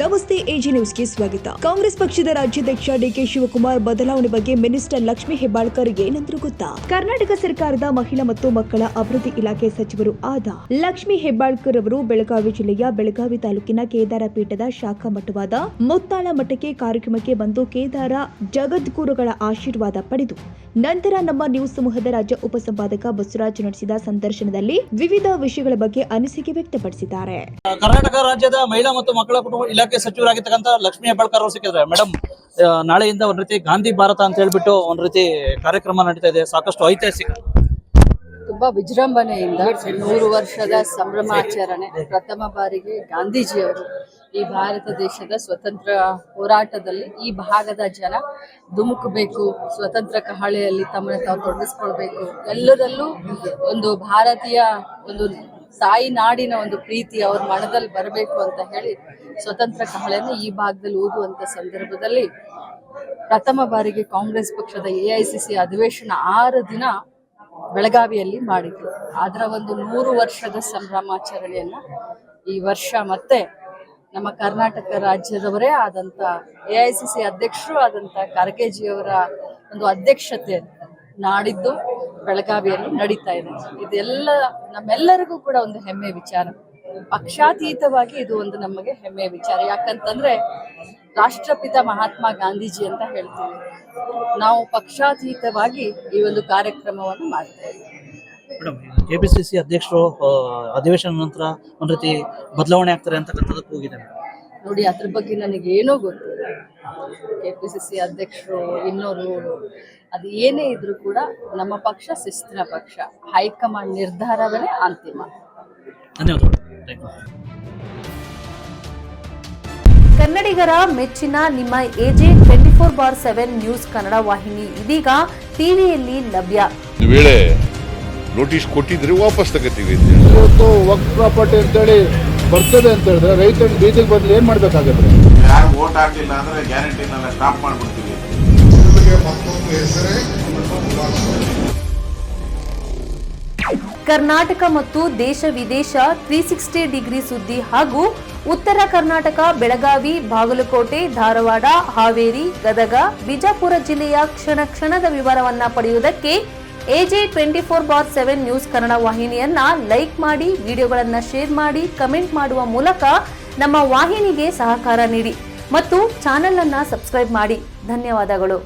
ನಮಸ್ತೆ ಎಜಿ ನ್ಯೂಸ್ಗೆ ಸ್ವಾಗತ. ಕಾಂಗ್ರೆಸ್ ಪಕ್ಷದ ರಾಜ್ಯಾಧ್ಯಕ್ಷ ಡಿಕೆ ಶಿವಕುಮಾರ್ ಬದಲಾವಣೆ ಬಗ್ಗೆ ಮಿನಿಸ್ಟರ್ ಲಕ್ಷ್ಮೀ ಹೆಬ್ಬಾಳ್ಕರ್ ಏನಂದ್ರು ಗೊತ್ತಾ? ಕರ್ನಾಟಕ ಸರ್ಕಾರದ ಮಹಿಳಾ ಮತ್ತು ಮಕ್ಕಳ ಅಭಿವೃದ್ಧಿ ಇಲಾಖೆ ಸಚಿವರು ಆದ ಲಕ್ಷ್ಮೀ ಹೆಬ್ಬಾಳ್ಕರ್ ಅವರು ಬೆಳಗಾವಿ ಜಿಲ್ಲೆಯ ಬೆಳಗಾವಿ ತಾಲೂಕಿನ ಕೇದಾರ ಪೀಠದ ಶಾಖಾ ಮಠವಾದ ಮುತ್ತಾಳ ಮಠಕ್ಕೆ ಕಾರ್ಯಕ್ರಮಕ್ಕೆ ಬಂದು ಕೇದಾರ ಜಗದ್ಗುರುಗಳ ಆಶೀರ್ವಾದ ಪಡೆದು ನಂತರ ನಮ್ಮ ನ್ಯೂಸ್ ಸಮೂಹದ ರಾಜ್ಯ ಉಪಸಂಪಾದಕ ಬಸವರಾಜ್ ನಡೆಸಿದ ಸಂದರ್ಶನದಲ್ಲಿ ವಿವಿಧ ವಿಷಯಗಳ ಬಗ್ಗೆ ಅನಿಸಿಕೆ ವ್ಯಕ್ತಪಡಿಸಿದ್ದಾರೆ. ಕರ್ನಾಟಕ ರಾಜ್ಯದ ಮಹಿಳಾ ಮತ್ತು ಮಕ್ಕಳ ಕುಟುಂಬ ಇಲಾಖೆ ಸಚಿವರಾಗಿರ್ತಕ್ಕಂಥ ಲಕ್ಷ್ಮೀ ಹೆಬ್ಬಾಳ್ಕರ್ ಅವರು ಸಿಕ್ಕಿದ್ದಾರೆ. ಮೇಡಮ್, ನಾಳೆಯಿಂದ ಒಂದ್ ರೀತಿ ಗಾಂಧಿ ಭಾರತ ಅಂತ ಹೇಳ್ಬಿಟ್ಟು ಒಂದ್ ರೀತಿ ಕಾರ್ಯಕ್ರಮ ನಡೀತಾ ಇದೆ. ಸಾಕಷ್ಟು ಐತಿಹಾಸಿಕ, ತುಂಬಾ ವಿಜೃಂಭಣೆಯಿಂದ 100 ವರ್ಷದ ಸಂಭ್ರಮಾಚರಣೆ. ಪ್ರಥಮ ಬಾರಿಗೆ ಗಾಂಧೀಜಿಯವರು ಈ ಭಾರತ ದೇಶದ ಸ್ವತಂತ್ರ ಹೋರಾಟದಲ್ಲಿ ಈ ಭಾಗದ ಜನ ಧುಮುಕಬೇಕು, ಸ್ವತಂತ್ರ ಕಹಳೆಯಲ್ಲಿ ತಮ್ಮನ್ನು ತಾವು ತೊಡಗಿಸ್ಕೊಳ್ಬೇಕು, ಎಲ್ಲರಲ್ಲೂ ಒಂದು ಭಾರತೀಯ ಒಂದು ತಾಯಿ ನಾಡಿನ ಒಂದು ಪ್ರೀತಿ ಅವ್ರ ಮನದಲ್ಲಿ ಬರಬೇಕು ಅಂತ ಹೇಳಿ ಸ್ವತಂತ್ರ ಕಹಳೆಯನ್ನು ಈ ಭಾಗದಲ್ಲಿ ಊದುವಂತ ಸಂದರ್ಭದಲ್ಲಿ ಪ್ರಥಮ ಬಾರಿಗೆ ಕಾಂಗ್ರೆಸ್ ಪಕ್ಷದ AICC ಅಧಿವೇಶನ 6 ದಿನ ಬೆಳಗಾವಿಯಲ್ಲಿ ಮಾಡಿದ್ರು. ಅದರ ಒಂದು 100 ವರ್ಷದ ಸಂಭ್ರಮಾಚರಣೆಯನ್ನ ಈ ವರ್ಷ ಮತ್ತೆ ನಮ್ಮ ಕರ್ನಾಟಕ ರಾಜ್ಯದವರೇ ಆದಂತ AICC ಅಧ್ಯಕ್ಷರು ಆದಂತ ಖರ್ಗೆಜಿಯವರ ಒಂದು ಅಧ್ಯಕ್ಷತೆ ನಾಡಿದ್ದು ಬೆಳಗಾವಿಯಲ್ಲಿ ನಡೀತಾ ಇದೆ. ಇದೆಲ್ಲ ನಮ್ಮೆಲ್ಲರಿಗೂ ಕೂಡ ಒಂದು ಹೆಮ್ಮೆ ವಿಚಾರ. ಪಕ್ಷಾತೀತವಾಗಿ ಇದು ಒಂದು ನಮಗೆ ಹೆಮ್ಮೆ ವಿಚಾರ. ಯಾಕಂತಂದ್ರೆ ರಾಷ್ಟ್ರಪಿತ ಮಹಾತ್ಮ ಗಾಂಧೀಜಿ ಅಂತ ಹೇಳ್ತೀವಿ, ನಾವು ಪಕ್ಷಾತೀತವಾಗಿ ಈ ಒಂದು ಕಾರ್ಯಕ್ರಮವನ್ನು ಮಾಡ್ತೇವೆ. ಮೇಡಮ್, KPCC ಅಧ್ಯಕ್ಷರು ಅಧಿವೇಶನ ನಂತರ ಒಂದ್ ರೀತಿ ಬದಲಾವಣೆ ಆಗ್ತಾರೆ ಅಂತಕ್ಕಂಥದ್ದಕ್ಕೆ ಹೋಗಿದ್ದಾರೆ. ನೋಡಿ, ಅದ್ರ ಬಗ್ಗೆ ನನಗೇನೋ ಗೊತ್ತಿಲ್ಲ. KPCC ಅಧ್ಯಕ್ಷರು ಇನ್ನೋರು ಅದು ಏನೇ ಇದ್ರೂ ಕೂಡ ನಮ್ಮ ಪಕ್ಷ ಶಿಸ್ತಿನ ಪಕ್ಷ. ಹೈಕಮಾಂಡ್ ನಿರ್ಧಾರವೇ ಅಂತಿಮ. ಧನ್ಯವಾದಗಳು. ಕನ್ನಡಿಗರ ಮೆಚ್ಚಿನ ನಿಮ್ಮ AJ 24/7 ನ್ಯೂಸ್ ಕನ್ನಡ ವಾಹಿನಿ ಇದೀಗ ಟಿವಿಯಲ್ಲಿ ಲಭ್ಯ. ವೇಳೆ ನೋಟಿಸ್ ಕೊಟ್ಟಿದ್ರೆ ವಾಪಸ್ ತಗೋತೀವಿ. ಇವತ್ತು ವಕ್ಫ್ ಪ್ರಾಪರ್ಟಿ ಅಂತೇಳಿ ಬರ್ತದೆ ಅಂತ ಹೇಳಿದ್ರೆ ರೈತರು ಬೀದಿಗೆ ಬದಲು ಏನ್ ಮಾಡ್ಬೇಕಾಗತ್ತೆ? ಯಾರು ವೋಟ್ ಹಾಕಿಲ್ಲ ಅಂದ್ರೆ ಗ್ಯಾರಂಟಿನೆಲ್ಲ ಸ್ಟಾಪ್ ಮಾಡ್ಬಿಡ್ತೀವಿ. ಕರ್ನಾಟಕ ಮತ್ತು ದೇಶ ವಿದೇಶ 360 ಡಿಗ್ರಿ ಸುದ್ದಿ ಹಾಗೂ ಉತ್ತರ ಕರ್ನಾಟಕ ಬೆಳಗಾವಿ, ಬಾಗಲಕೋಟೆ, ಧಾರವಾಡ, ಹಾವೇರಿ, ಗದಗ, ಬಿಜಾಪುರ ಜಿಲ್ಲೆಯ ಕ್ಷಣ ಕ್ಷಣದ ವಿವರವನ್ನ ಪಡೆಯುವುದಕ್ಕೆ AJ 24/7 ನ್ಯೂಸ್ ಕನ್ನಡ ವಾಹಿನಿಯನ್ನ ಲೈಕ್ ಮಾಡಿ, ವಿಡಿಯೋಗಳನ್ನ ಶೇರ್ ಮಾಡಿ, ಕಮೆಂಟ್ ಮಾಡುವ ಮೂಲಕ ನಮ್ಮ ವಾಹಿನಿಗೆ ಸಹಕಾರ ನೀಡಿ ಮತ್ತು ಚಾನೆಲ್ ಅನ್ನ ಸಬ್ಸ್ಕ್ರೈಬ್ ಮಾಡಿ. ಧನ್ಯವಾದಗಳು.